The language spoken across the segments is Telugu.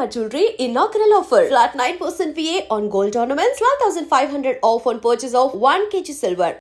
Shalimar Jewelry inaugural offer. Flat 9% VA on gold ornaments, 12,500 off on purchase of 1 kg silver.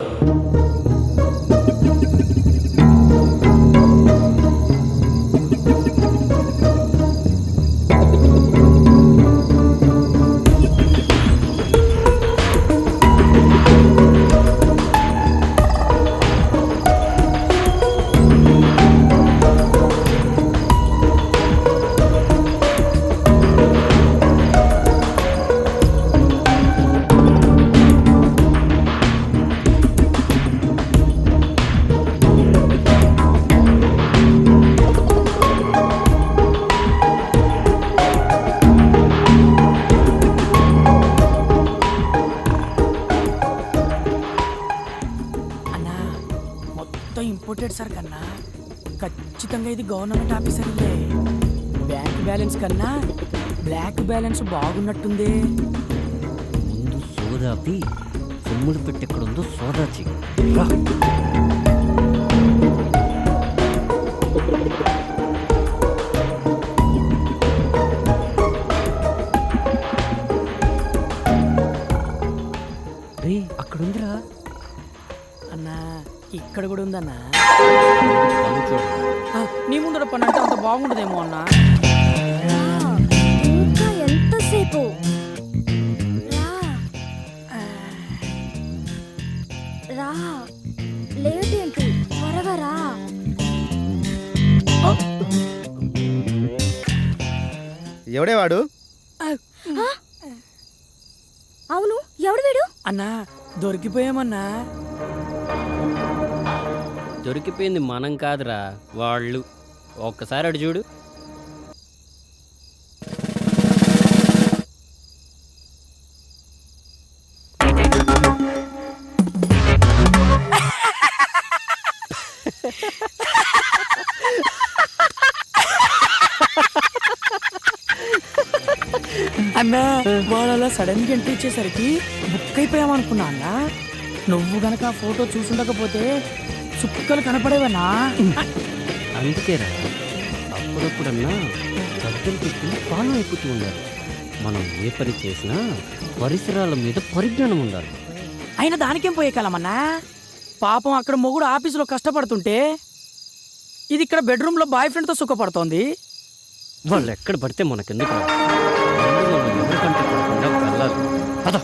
Imported sir కన్నా ఖచ్చితంగా ఇది గవర్నమెంట్ ఆఫీసర్లే. బ్యాంక్ బ్యాలెన్స్ కన్నా బ్లాక్ బ్యాలెన్స్ బాగున్నట్టుంది. ముందు సోదాపి సొమ్ములు పెట్టెక్కడుందో సోదా చెయ్యి. రే అక్కడుందిరా అన్నా, ఇక్కడ కూడా ఉందన్నా. నీ ముందర పని అంటే అంత బాగుండదేమో అన్నా. ఇంకా ఎంతసేపు? రా, లేట్ ఏంటి? త్వరగా రా. ఎవడే వాడు? అవును, ఎవడు వీడు? అన్నా, దొరికిపోయామన్నా. దొరికిపోయింది మనం కాదురా, వాళ్ళు. ఒక్కసారి అడు చూడు. అన్నా, వాళ్ళు అలా సడన్ గా ఎంట్రీ ఇచ్చేసరికి బుక్ అయిపోయామనుకున్నా అన్నా. నువ్వు గనక ఆ ఫోటో చూసుండకపోతే చుక్కలు కనపడేవన్నా. అందుకేరా అప్పుడప్పుడన్నా గద్దెలు పెట్టి పాలన ఎక్కుతూ ఉండాలి. మనం ఏ పని చేసినా పరిసరాల మీద పరిజ్ఞానం ఉండాలి. అయినా దానికేం పోయే కాలమన్నా. పాపం అక్కడ మొగుడు ఆఫీసులో కష్టపడుతుంటే ఇది ఇక్కడ బెడ్రూమ్లో బాయ్ ఫ్రెండ్తో సుఖపడుతోంది. వాళ్ళు ఎక్కడ పడితే మనకెందుకు ఎవరికంటే పడకుండా వెళ్ళాలి. పద.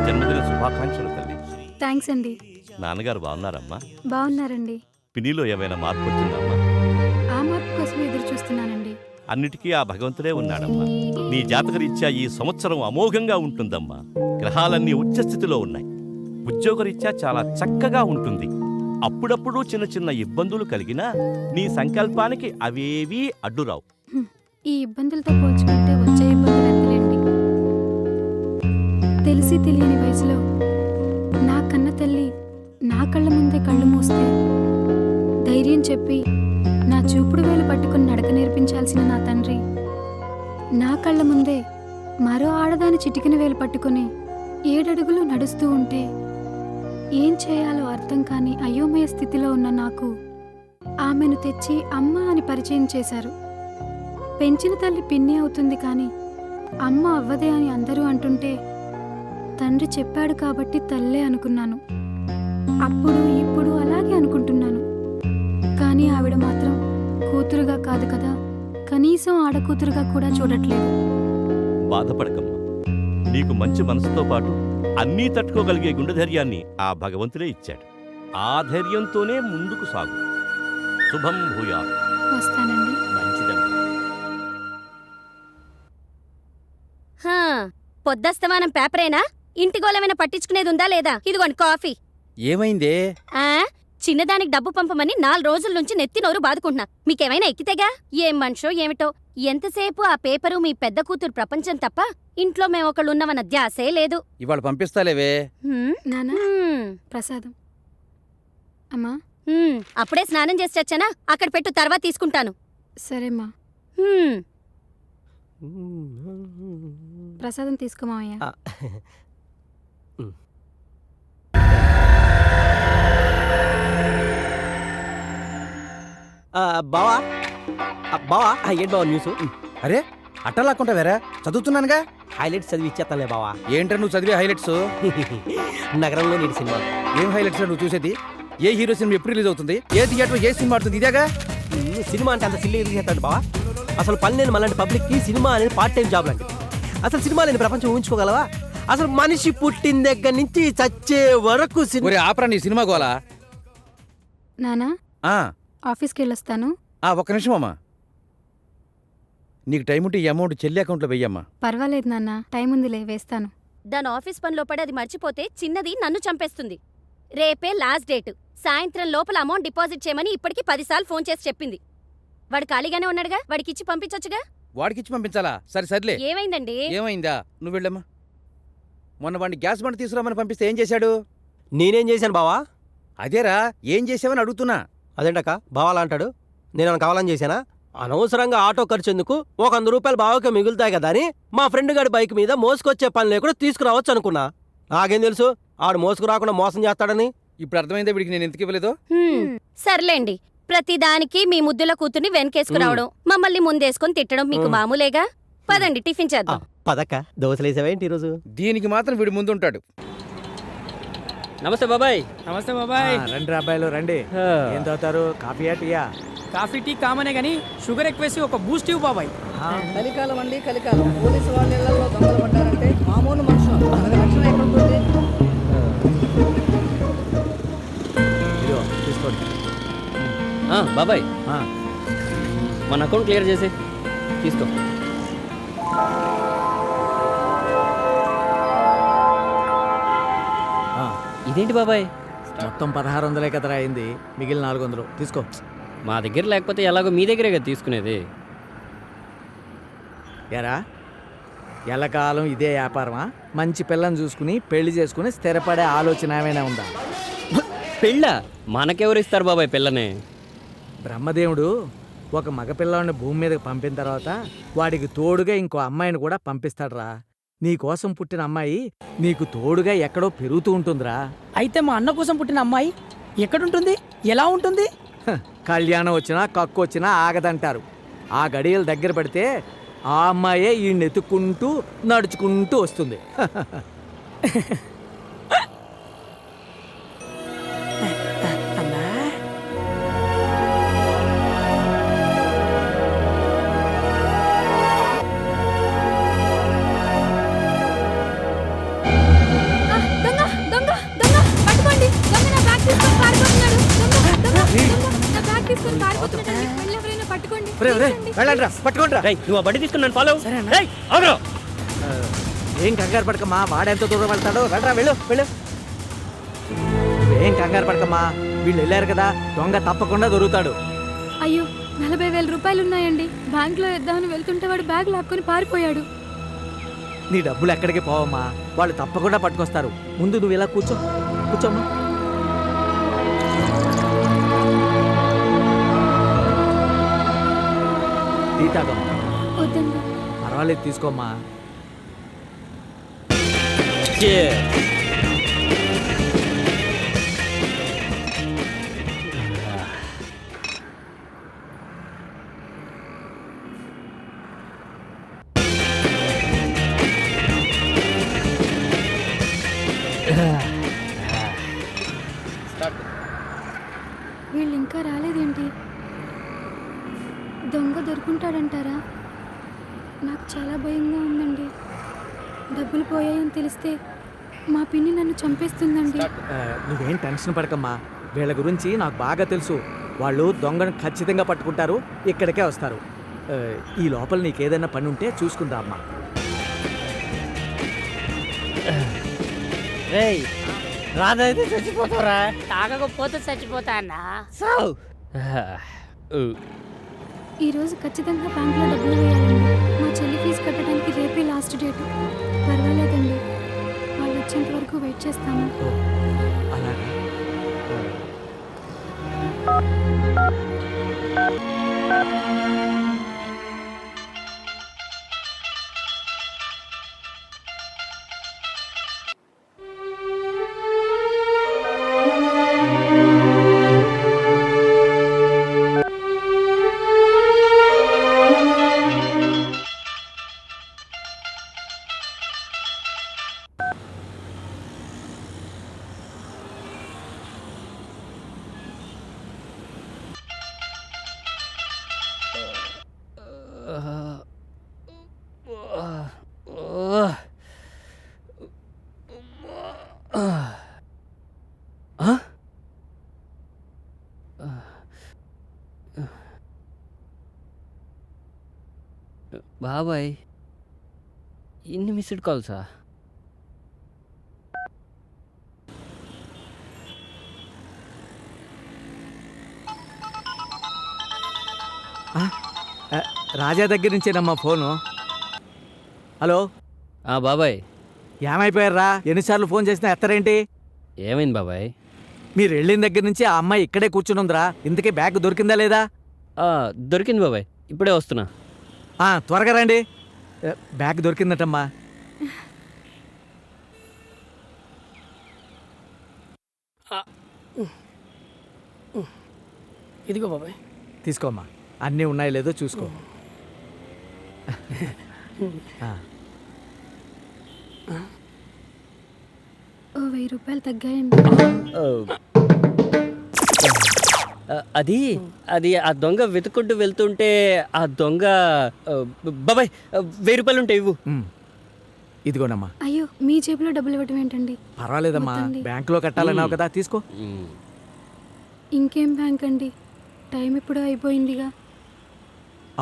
జన్మదిన శుభాకాంక్షలు తల్లి. థ్యాంక్స్ అండి. నాన్నగారు బాగున్నారమ్మా? బాగున్నారండి. పినిలో ఏమైనా మార్పు వచ్చిందమ్మా? ఆ మార్పు కోసం ఎదురు చూస్తున్నానండి. అన్నిటికీ ఆ భగవంతుడే ఉన్నాడమ్మా. నీ జాతకరీత్యా ఈ సంవత్సరం అమోఘంగా ఉంటుందమ్మా. గ్రహాలన్నీ ఉచ్చస్థితిలో ఉన్నాయి. ఉద్యోగరీత్యా చాలా చక్కగా ఉంటుంది. అప్పుడప్పుడు చిన్న చిన్న ఇబ్బందులు కలిగినా నీ సంకల్పానికి అవేవీ అడ్డురావు. ఈ ఇబ్బందులతో పోల్చుకుంటే వచ్చే ఇబ్బందులు ఎంతలేండి. తెలిసి తెలియని వయసులో నా కన్న తల్లి నా కళ్ళ ముందే కళ్ళు మూస్తే ధైర్యం చెప్పి నా చూపుడు వేలు పట్టుకుని నడక నేర్పించాల్సిన నా తండ్రి నా కళ్ళ ముందే మరో ఆడదాని చిటికిన వేలు పట్టుకుని 7 అడుగులు నడుస్తూ ఉంటే ఏం చేయాలో అర్థం కాని అయోమయ స్థితిలో ఉన్న నాకు ఆమెను తెచ్చి అమ్మ అని పరిచయం చేశారు. పెంచిన తల్లి పిన్ని అవుతుంది కానీ అమ్మ అవ్వదే అని అందరూ అంటుంటే తండ్రి చెప్పాడు కాబట్టి తల్లే అనుకున్నాను. అప్పుడు ఇప్పుడు అలాగే అనుకుంటున్నాను. కానీ ఆవిడ మాత్రం కూతురుగా కాదు కదా, కనీసం ఆడకూతురుగా కూడా చూడట్లేదు. బాధపడకమ్మా. నీకు మంచి మనసుతో పాటు అన్నీ తట్టుకోగలిగే గుండె ధైర్యాన్ని ఆ భగవంతుడే ఇచ్చాడు. ఆ ధైర్యంతోనే ముందుకు సాగు. శుభం భూయాత్. వస్తానండి. మంచిదమ్మా. పొద్దస్తమానం పేపరేనా? ఇంటి గోళమైనా పట్టించుకునేది ఉందా లేదా? ఇదిగోండి కాఫీ. ఏమైందే? చిన్నదానికి డబ్బు పంపమని 4 రోజుల నుంచి నెత్తి నోరు బాదుకుంటున్నా. మీకేమైనా ఎక్కితేగా? ఏం మనిషో ఏమిటో. ఎంతసేపు ఆ పేపరు మీ పెద్ద కూతురు ప్రపంచం తప్ప ఇంట్లో మేమొకళ్ళున్నవన్న ధ్యాసే లేదు. ఇవాళ పంపిస్తాలేవే. నానా ప్రసాదం. అమ్మా అప్పుడే స్నానం చేసి వచ్చానా? అక్కడ పెట్టు, తర్వాత తీసుకుంటాను. సరేమ్మా. ప్రసాదం తీసుకో మావయ్య. బావా బావా ఏంటి బావా న్యూస్? అరే అట్టలాక్కుంటా వేరా, చదువుతున్నానుగా. హైలైట్స్ చదివి ఇచ్చేస్తానులే బావా. ఏంట్రా నువ్వు చదివే హైలైట్స్? నగరంలో నేటి సినిమా. ఏం హైలైట్స్ నువ్వు చూసేది? ఏ హీరో సినిమా ఎప్పుడు రిలీజ్ అవుతుంది, ఏ థియేటర్ ఏ సినిమా ఆడుతుంది, ఇదేగా. సినిమా అంటే అంత సిల్లీ ఎదురు చేస్తాడు బావా. అసలు పని లేని మళ్ళీ పబ్లిక్కి సినిమా అనేది పార్ట్ టైం జాబ్ లాంటిది. అసలు సినిమా లేని ప్రపంచం ఊహించుకోగలవా? అసలు మనిషి పుట్టిన దగ్గర నుంచి చచ్చే వరకు ఒరే ఆపరా నీ సినిమా గోలా. నానా ఆ, ఆఫీస్కి వెళ్ళొస్తాను. ఒక్క నిమిషం అమ్మా. నీకు టైం ఉంటే ఈ అమౌంట్ చెల్లి అకౌంట్లో వెయ్యమ్మా. పర్వాలేదు నాన్న, టైం ఉందిలే, వేస్తాను. దాని ఆఫీస్ పనిలో పడి అది మర్చిపోతే చిన్నది నన్ను చంపేస్తుంది. రేపే లాస్ట్ డేట్. సాయంత్రం లోపల అమౌంట్ డిపాజిట్ చేయమని ఇప్పటికి 10 సార్లు ఫోన్ చేసి చెప్పింది. వాడు ఖాళీగానే ఉన్నాడుగా, వాడికిచ్చి పంపించొచ్చుగా. వాడికిచ్చి పంపించాలా? సరే సర్లే. ఏమైందండి? ఏమైందా? నువ్వు వెళ్ళమ్మా. మొన్న వాడిని గ్యాస్ బండ్ తీసుకురామని పంపిస్తే ఏం చేశాడు? నేనేం చేశాను బావా? అదేరా, ఏం చేసావని అడుగుతున్నా. అదేంటక్క బావాలా అంటాడు? నేను కావాలని చేశానా? అనవసరంగా ఆటో ఖర్చు ఎందుకు, 100 రూపాయలు బావకే మిగులుతాయి కదా అని మా ఫ్రెండ్ గారి బైక్ మీద మోసుకొచ్చే పని లేకుండా తీసుకురావచ్చు అనుకున్నా. నాకేం తెలుసు ఆడు మోసుకు రాకుండా మోసం చేస్తాడని. ఇప్పుడు అర్థమైందా వీడికి నేను ఎందుకు ఇవ్వలేదో? సర్లేండి, ప్రతిదానికి మీ ముద్దుల కూతుర్ని వెనకేసుకురావడం, మమ్మల్ని ముందేసుకొని తిట్టడం మీకు మామూలేగా. పదండి టిఫిన్ చేద్దాం. పదక్క దోశలేసావేంటి ఈరోజు? దీనికి మాత్రం వీడు ముందుంటాడు. నమస్తే బాబాయ్. నమస్తే బాబాయ్. రండి అబ్బాయిలు రండి. ఏం తాగుతారు, కాఫీయా టీయా? కాఫీ టీ కామనే గానీ షుగర్ ఎక్కువేసి ఒక బూస్ట్ ఇవ్వు బాబాయ్. కలికాలం అండి, కలికాలం. పోలీసు వాళ్ళ ఇళ్లలో దొంగలు పడ్డారంటే మామూలు మనుషులు, మనకు రక్షణ ఎక్కడుంటుంది? ఇదిగో తీసుకోండి. బాబాయ్ మన అకౌంట్ క్లియర్ చేసి తీసుకో. ఇదేంటి బాబాయ్? మొత్తం 1600 కదరా అయింది, మిగిలిన 400 తీసుకో. మా దగ్గర లేకపోతే ఎలాగో మీ దగ్గరే కదా తీసుకునేది. ఎరా ఎల్లకాలం ఇదే వ్యాపారమా? మంచి పిల్లని చూసుకుని పెళ్లి చేసుకుని స్థిరపడే ఆలోచన ఏమైనా ఉందా? పెళ్ళ మనకెవరు ఇస్తారు బాబాయ్ పిల్లని? బ్రహ్మదేవుడు ఒక మగపిల్లాడిని భూమి మీదకి పంపిన తర్వాత వాడికి తోడుగా ఇంకో అమ్మాయిని కూడా పంపిస్తాడురా. నీకోసం పుట్టిన అమ్మాయి నీకు తోడుగా ఎక్కడో పెరుగుతూ ఉంటుందిరా. అయితే మా అన్న కోసం పుట్టిన అమ్మాయి ఎక్కడుంటుంది, ఎలా ఉంటుంది? కళ్యాణం వచ్చినా కక్కు వచ్చినా ఆగదంటారు. ఆ గడియలు దగ్గర పడితే ఆ అమ్మాయే ఈ నెతుక్కుంటూ నడుచుకుంటూ వస్తుంది. అన్నా దొంగ దొంగ దొంగ పట్టుకోండి. దొంగ నా బ్యాగ్ తీసుకొని పారిపోతున్నాడు. దొంగ దొంగ నా బ్యాగ్ తీసుకొని పారిపోతున్నాడు. మళ్ళీ ఎవరైనా పట్టుకోండి. వెళ్ళండ్రా, పట్టుకోండ్రా. నువ్వు ఆ బండి తీసుకున్నాను ఫాలో. ఏం కంగారు పడకమ్మా, వాడెంత దూరం వెళ్తాడో. రండ్రా, వెళ్ళు వెళ్ళు. ఏం కంగారు పడకమ్మా, వీళ్ళు వెళ్ళారు కదా, దొంగ తప్పకుండా దొరుకుతాడు. అయ్యో 40,000 రూపాయలు ఉన్నాయండి. బ్యాంక్లో వేద్దామని వెళ్తుంటే వాడు బ్యాగ్ లాక్కొని పారిపోయాడు. నీ డబ్బులు ఎక్కడికి పోవమ్మా, వాళ్ళు తప్పకుండా పట్టుకొస్తారు. ముందు నువ్వు ఇలా కూర్చో, కూర్చోమ్మా. టీ తాగమ్మా. వద్దండి. పర్వాలేదు తీసుకోమ్మా. వీళ్ళు ఇంకా రాలేదేంటి? దొంగ దొరుకుంటాడంటారా? నాకు చాలా భయంగా ఉందండి. డబ్బులు పోయాయని తెలిస్తే మా పిన్ని నన్ను చంపేస్తుందండి. నువ్వేం టెన్షన్ పడకమ్మా, వీళ్ళ గురించి నాకు బాగా తెలుసు. వాళ్ళు దొంగను ఖచ్చితంగా పట్టుకుంటారు, ఇక్కడికే వస్తారు. ఈ లోపల నీకేదైనా పని ఉంటే చూసుకుందా అమ్మా. రాదైతే చచ్చిపోతావురా. తాగకపోతే చచ్చిపోతా అన్నా. సావు. ఈరోజు ఖచ్చితంగా బ్యాంకులో డబ్బులు వేయాలండి. మా చెల్లి ఫీజు కట్టడానికి రేపే లాస్ట్ డేట్. పర్వాలేదండి, వాళ్ళు వచ్చేంత వరకు వెయిట్ చేస్తాను. అలాగా. బాబాయ్, ఇన్ని మిస్డ్ కాల్సా? రాజా దగ్గర నుంచేనమ్మా ఫోను. హలో బాబాయ్, ఏమైపోయారా? ఎన్నిసార్లు ఫోన్ చేసినా ఎత్తరేంటి? ఏమైంది బాబాయ్? మీరు వెళ్ళిన దగ్గర నుంచి ఆ అమ్మాయి ఇక్కడే కూర్చునుందిరా. ఇంతకీ బ్యాగ్ దొరికిందా లేదా? దొరికింది బాబాయ్, ఇప్పుడే వస్తున్నా. త్వరగా రండి. బ్యాగ్ దొరికిందటమ్మా. ఇదిగో బాబాయ్. తీసుకోమ్మా, అన్నీ ఉన్నాయో లేదో చూసుకో. ఓ 1000 రూపాయలు తగ్గాయండి. అది అది ఆ దొంగ వెతుకుంటూ వెళ్తుంటే ఆ దొంగ బాబాయ్ 1000 రూపాయలు ఉంటాయి, ఇవ్వు. ఇదిగోనమ్మా. అయ్యో, మీ జేబులో డబ్బులు ఇవ్వటం ఏంటండి? పర్వాలేదమ్మా, వద్దండి. బ్యాంకులో కట్టాలన్నావు కదా, తీసుకో. ఇంకేం బ్యాంక్ అండి, టైం ఇప్పుడు అయిపోయిందిగా.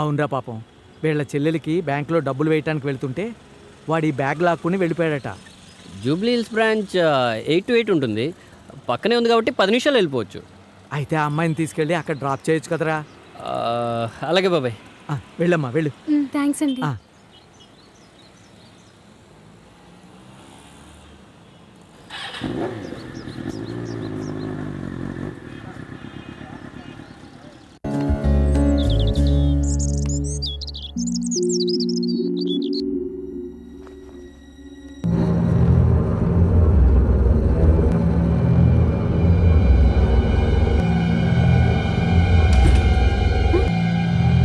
అవునరా పాపం, వీళ్ళ చెల్లెలికి బ్యాంకులో డబ్బులు వేయటానికి వెళ్తుంటే వాడి బ్యాగ్ లాక్కుని వెళ్ళిపోయాడట. జూబ్లీ హిల్స్ బ్రాంచ్ 8 to 8 ఉంటుంది, పక్కనే ఉంది కాబట్టి 10 నిమిషాలు వెళ్ళిపోవచ్చు. అయితే ఆ అమ్మాయిని తీసుకెళ్ళి అక్కడ డ్రాప్ చేయొచ్చు కదరా. అలాగే బాబాయ్. వెళ్ళమ్మా, వెళ్ళు. థ్యాంక్స్ అండి.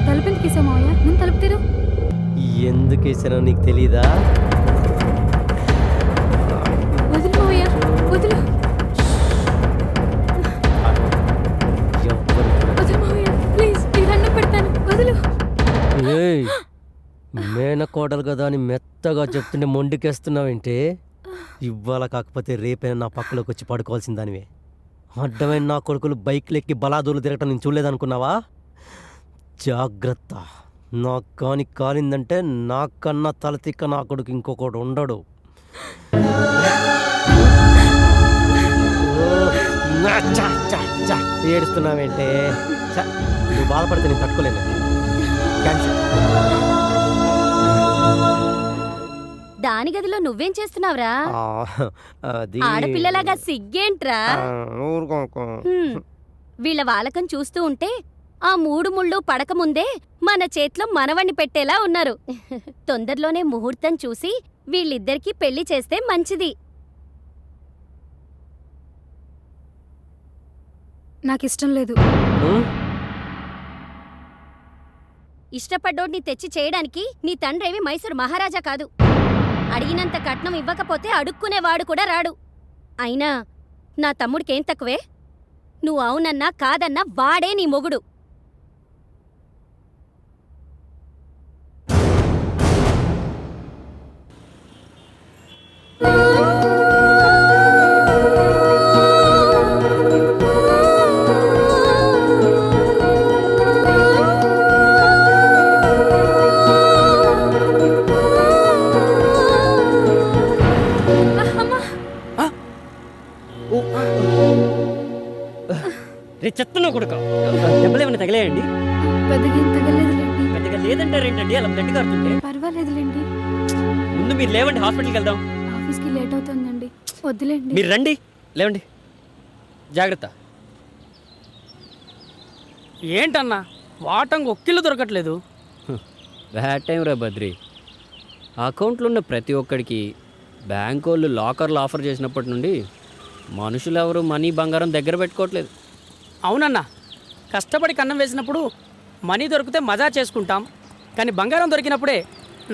తలుపెందుకు వేసావు మావయ్య? ముందు తలుపు తెరు. ఎందుకు వేసానో నీకు తెలీదా? వదులు మావయ్య, వదులు. వదులు మావయ్య, ప్లీజ్, నీ దండం పెడతాను, వదులు. మేనకోడలు కదా అని మెత్తగా చెప్తుంటే మొండికేస్తున్నావేంటి? ఇవాళ కాకపోతే రేపైనా నా పక్కలోకి వచ్చి పడుకోవాల్సిన దానివే. అడ్డమైన నా కొడుకులు బైక్లెక్కి బలాదూలు తిరగటం నేను చూడలేదనుకున్నావా? జాగ్రత్త, నా కాని కాలిందంటే నాకన్నా తలతిక్క నా కొడుకు ఇంకొకడు ఉండడు. ఏడుస్తున్నావేంటే? నువ్వు బాధపడితే నేను తట్టుకోలేను. క్యాన్సిల్. దాని గదిలో నువ్వేం చేస్తున్నావురా? అది ఆడపిల్లలాగా సిగ్గేంట్రా? వీళ్ళ వాలకం చూస్తూ ఉంటే ఆ 3 ముళ్ళు పడకముందే మన చేతిలో మనవణ్ణి పెట్టేలా ఉన్నారు. తొందరలోనే ముహూర్తం చూసి వీళ్ళిద్దరికీ పెళ్లి చేస్తే మంచిది. నాకిష్టం లేదు. ఇష్టపడ్డోడిని తెచ్చి చేయడానికి నీ తండ్రేవి మైసూరు మహారాజా కాదు. అడిగినంత కట్నం ఇవ్వకపోతే అడుక్కునేవాడు కూడా రాడు. అయినా నా తమ్ముడికేం తక్కువే? నువ్వు అవునన్నా కాదన్నా వాడే నీ మొగుడు. రే చెత్తను కొడుక దెబ్బలు ఏమైనా తగిలేయండి? పెద్దగా ఏం తగలేదులేండి. పెద్దగా లేదంటారేంటండి అలా బ్లడ్ కారుతుంటే? పర్వాలేదులేండి. ముందు మీరు లేవండి, హాస్పిటల్కి వెళ్దాం. ఆఫీస్కి లేట్ అవుతుందండి. వద్దులేండి. మీరు రండి, లేవండి. జాగ్రత్త. ఏంటన్నా వాటంగా ఒక్కిళ్ళు దొరకట్లేదు. బ్యాడ్ టైం రా బద్రి. అకౌంట్లో ఉన్న ప్రతి ఒక్కడికి బ్యాంక్ వాళ్ళు లాకర్లు ఆఫర్ చేసినప్పటి నుండి మనుషులు ఎవరు మనీ బంగారం దగ్గర పెట్టుకోవట్లేదు. అవునన్నా, కష్టపడి కన్నం వేసినప్పుడు మనీ దొరికితే మజా చేసుకుంటాం, కానీ బంగారం దొరికినప్పుడే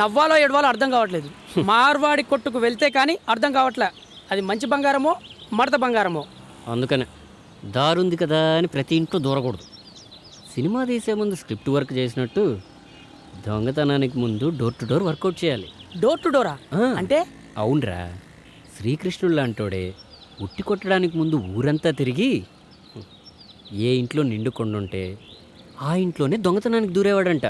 నవ్వాలో ఏడవాలో అర్థం కావట్లేదు. మార్వాడి కొట్టుకు వెళ్తే కానీ అర్థం కావట్లే అది మంచి బంగారమో మడత బంగారమో. అందుకనే దారుంది కదా అని ప్రతి ఇంట్లో దూరకూడదు. సినిమా తీసే ముందు స్క్రిప్ట్ వర్క్ చేసినట్టు దొంగతనానికి ముందు డోర్ టు డోర్ వర్కౌట్ చేయాలి. డోర్ టు డోరా అంటే? అవునరా, శ్రీకృష్ణుడు లాంటోడే ఉట్టి కొట్టడానికి ముందు ఊరంతా తిరిగి ఏ ఇంట్లో నిండు కొండుంటే ఆ ఇంట్లోనే దొంగతనానికి దూరేవాడంట.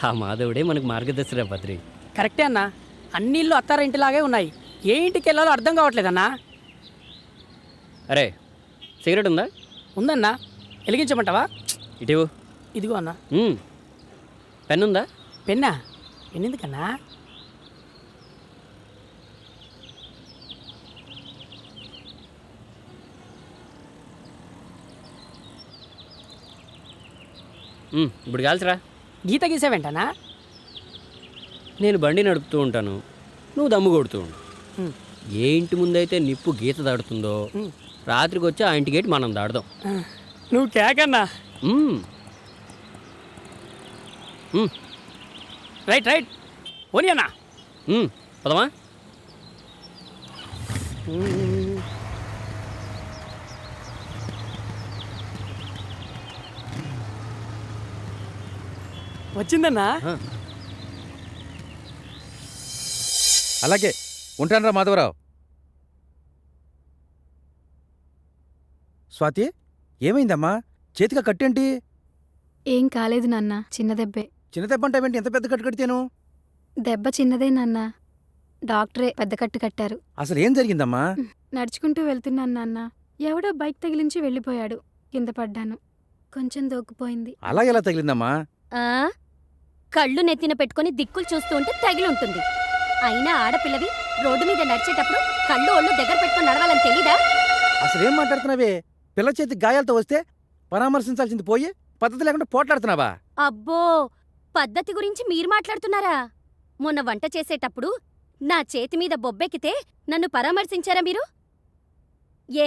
ఆ మాధవుడే మనకు మార్గదర్శిరా బద్రి. కరెక్టే అన్నా, అన్ని ఇల్లు అత్తారింటిలాగే ఉన్నాయి, ఏ ఇంటికి వెళ్ళాలో అర్థం కావట్లేదన్నా. అరే సిగరెట్ ఉందా? ఉందన్నా, వెలిగించమంటావా? ఇటీవు. ఇదిగో అన్నా. పెన్ ఉందా? పెన్నా? పెన్ ఎందుకన్నా? ఇప్పుడు కాల్చరా. గీత గీసావేంటనా? నేను బండి నడుపుతూ ఉంటాను, నువ్వు దమ్ము కొడుతూ ఉండు. ఏ ఇంటి ముందైతే నిప్పు గీత దాడుతుందో రాత్రికి వచ్చి ఆ ఇంటి గేట్ మనం దాడదాం. నువ్వు కేకన్నా. రైట్ రైట్ ఓని అన్నా. పదమా. వచ్చిందన్నా. అలాగే ఉంటానరా మాధవరావు. స్వాతి, ఏమైందమ్మా? చేతిగా కట్టేంటి? ఏం కాలేదు నాన్న, చిన్న దెబ్బే. చిన్న దెబ్బ అంటావేంటి? ఎంత పెద్ద కట్టు కడితేను? దెబ్బ చిన్నదే నాన్న, డాక్టరే పెద్ద కట్టు కట్టారు. అసలు ఏం జరిగిందమ్మా? నడుచుకుంటూ వెళ్తున్నాను నాన్న, ఎవడో బైక్ తగిలించి వెళ్ళిపోయాడు. కింద పడ్డాను, కొంచెం దోక్కుపోయింది. అలా ఎలా తగిలిందమ్మా? కళ్ళు నెత్తిన పెట్టుకుని దిక్కులు చూస్తూ ఉంటే తగిలుంటుంది. అయినా ఆడపిల్లవి రోడ్డు మీద నడిచేటప్పుడు కళ్ళు ఒళ్ళు దగ్గర పెట్టుకుని నడవాలని తెలీదా? అసలేం మాట్లాడుతున్నావే? పిల్ల చేతి గాయాలతో వస్తే పరామర్శించాల్సింది పోయి పద్ధతి లేకుండా పోట్లాడుతున్నావా? అబ్బో, పద్ధతి గురించి మీరు మాట్లాడుతున్నారా? మొన్న వంట చేసేటప్పుడు నా చేతి మీద బొబ్బెక్కితే నన్ను పరామర్శించారా మీరు?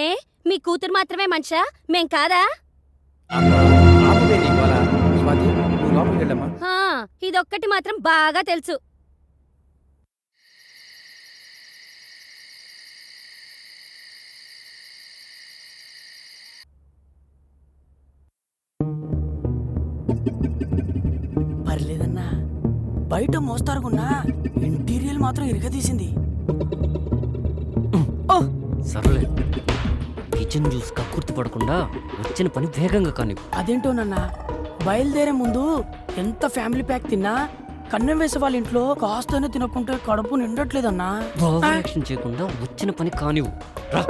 ఏ మీ కూతురు మాత్రమే మనిషా, మేం కాదా? ఆపువే నీ గోల. స్వాతి, నువ్వు లోపలికి వెళ్ళమ్మా. ఇదొక్కటి మాత్రం బాగా తెలుసు. పర్లేదన్నా, బయట మోస్తారుకున్నా ఇంటీరియల్ మాత్రం ఇరగదీసింది. సర్లే, కిచెన్ జ్యూస్ కక్కుర్తి పడకుండా వచ్చిన పని వేగంగా కానీ. అదేంటోనన్నా, బయలుదేరే ముందు ఎంత ఫ్యామిలీ ప్యాక్ తిన్నా కన్నం వేసే వాళ్ళ ఇంట్లో కాస్తనే తినకుంటే కడుపు నిండట్లేదన్నా. యాక్షన్ చేయకుండా వచ్చిన పని కానివ్వు. రా.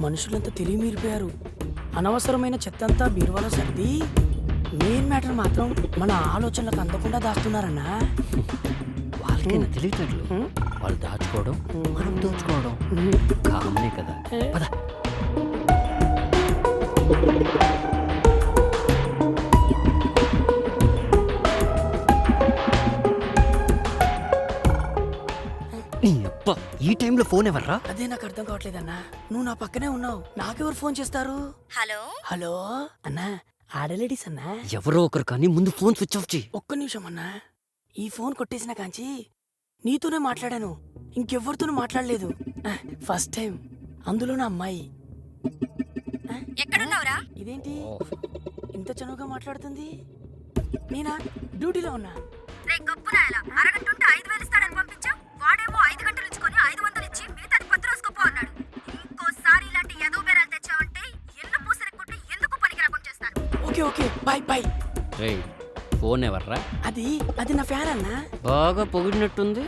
మనుషులంతా తెలివి మీరిపోయారు. అనవసరమైన చెత్తంతా బీరువాలో సర్ది మెయిన్ మ్యాటర్ మాత్రం మన ఆలోచనలకు అందకుండా దాస్తున్నారన్నా. వాళ్ళకైనా తెలియటట్లు వాళ్ళు దాచుకోవడం మనం దోచుకోవడం కామనే కదా. పద. ఈ టైంలో ఫోన్ ఎవర్రా? అదే నాకు అర్థం కావట్లేదన్నా. నువ్వు నా పక్కనే ఉన్నావు, నాకెవరు ఫోన్ చేస్తారు? హలో హలో అన్నా, ఆడలేడీస్ అన్నా. ఎవరో ఒకరు కానీ ముందు ఫోన్ స్విచ్ ఆఫ్ చేయి. ఒక్క నిమిషం అన్నా, ఈ ఫోన్ కొట్టేసిన కాంచి నీతోనే మాట్లాడాను, ఇంకెవ్వరితోనూ మాట్లాడలేదు. ఫస్ట్ టైం, అందులో నా అమ్మాయి. ఎక్కడున్నావురా? ఇదేంటి ఇంత చనువుగా మాట్లాడుతుంది? నేనా డ్యూటీలో ఉన్నా. అరగంటుంటే 5,000 ఇస్తాడని పంపించావు, వాడేమో 5 గంటలు ఇచ్చుకొని ఓకే ఓకే బాయ్ బాయ్. రేయ్ ఫోన్ ఎవర్రా? అది అది నా ఫ్యాన్ అన్నా. బాగా పొగిడినట్టుంది.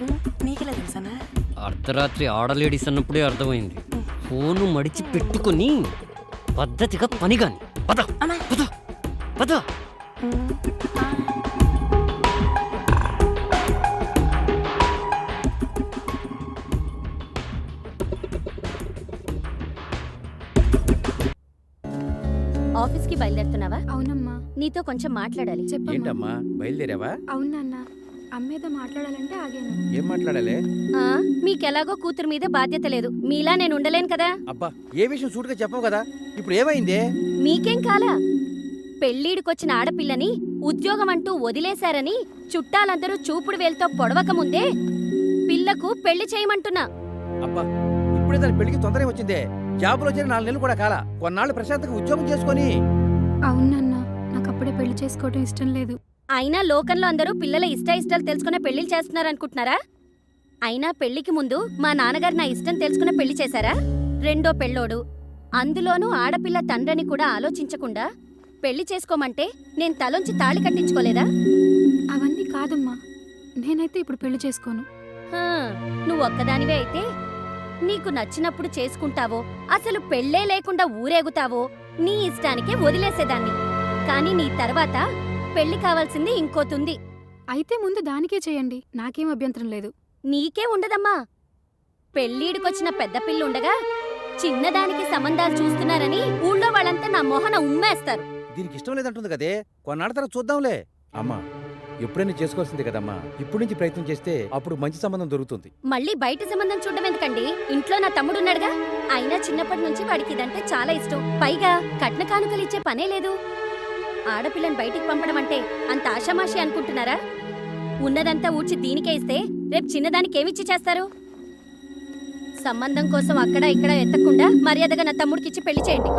నీకెలా తెలుసన్నా? అర్ధరాత్రి ఆడలేడీస్ అన్నప్పుడే అర్థమైంది. ఫోను మడిచి పెట్టుకొని పద్ధతిగా పని కాని. పద పద పద. ఆఫీస్కి బయలుదేరుతున్నావా? అవునమ్మా. నీతో కొంచెం మాట్లాడాలి. చెప్పమ్మా. ఏంటమ్మా బయలుదేరావా? అవును నాన్న, అమ్మేదో మాట్లాడాలంటే ఆగాను. ఏం మాట్లాడాలి? ఆ, మీకెలాగో కూతురు మీద బాధ్యత లేదు. మీలా నేను ఉండలేను కదా. అబ్బా ఏ విషయం సూటిగా చెప్పవు కదా. ఇప్పుడు ఏమైందే? మీకేం కాలా? పెళ్ళీడికొచ్చిన ఆడపిల్లని ఉద్యోగం అంటూ వదిలేశారని చుట్టాలందరూ చూపుడు వేలుతో పొడవక ముందే పిల్లకు పెళ్లి చేయమంటున్నా. అబ్బా ఇప్పుడే దాని పెళ్లికి తొందరగా వచ్చిందే. జాబులో చేరి 4 నెలలు కూడా కాల. కొన్నాళ్ళు ప్రశాంతంగా ఉద్యోగం చేసుకొని. అవును నాన్న, నాకు అప్పుడే పెళ్లి చేసుకోవడం ఇష్టం లేదు. అయినా లోకంలో అందరూ పిల్లల ఇష్టాలు తెలుసుకునే పెళ్లిళ్ళు చేస్తున్నారనుకుంటున్నారా? అయినా పెళ్లికి ముందు మా నాన్నగారు నా ఇష్టం తెలుసుకునే పెళ్లి చేశారా? రెండో పెళ్ళోడు, అందులోనూ ఆడపిల్ల తండ్రిని కూడా ఆలోచించకుండా పెళ్లి చేసుకోమంటే నేను తలొంచి తాళి కట్టించుకోలేదా? అవన్నీ కాదమ్మా, నేనైతే ఇప్పుడు పెళ్లి చేసుకోను. హా, నువ్వు ఒక్కదానివే అయితే నీకు నచ్చినప్పుడు చేసుకుంటావో, అసలు పెళ్ళే లేకుండా ఊరేగుతావో నీ ఇష్టానికే వదిలేసేదాన్ని. కానీ నీ తర్వాత పెళ్లి కావాల్సింది ఇంకోతుంది. అయితే ముందు దానికే చేయండి, నాకేం అభ్యంతరం లేదు. నీకే ఉండదమ్మా. పెళ్ళీడికొచ్చిన పెద్ద పిల్లుండగా చిన్నదానికి సంబంధాలు చూస్తున్నారని ఊళ్ళో వాళ్ళంతా నా మొహన ఉమ్మేస్తారు. దీనికి ఇష్టం లేదంటుంది కదే. కొన్నాళ్ళ తర్వాత చూద్దాంలే. అమ్మా ఎప్పుడైనా చేసుకోవాల్సిందే కదమ్మా. ఇప్పుడు నుంచి ప్రయత్నం చేస్తే అప్పుడు మంచి సంబంధం దొరుకుతుంది. మళ్ళీ బయట సంబంధం చూడడం ఎందుకండి? ఇంట్లో నా తమ్ముడున్నాడుగా. అయినా చిన్నప్పటి నుంచి వాడికి ఇదంటే చాలా ఇష్టం. పైగా కట్న కానుకలు ఇచ్చే పనే లేదు. ఆడపిల్లని బయటికి పంపడం అంటే అంత ఆషామాషి అనుకుంటున్నారా? ఉన్నదంతా ఊడ్చి దీనికే ఇస్తే రేపు చిన్నదానికి ఏమిచ్చి చేస్తారు? సంబంధం కోసం అక్కడ ఇక్కడ ఎత్తకుండా మర్యాదగా నా తమ్ముడికిచ్చి పెళ్లి చేయండి.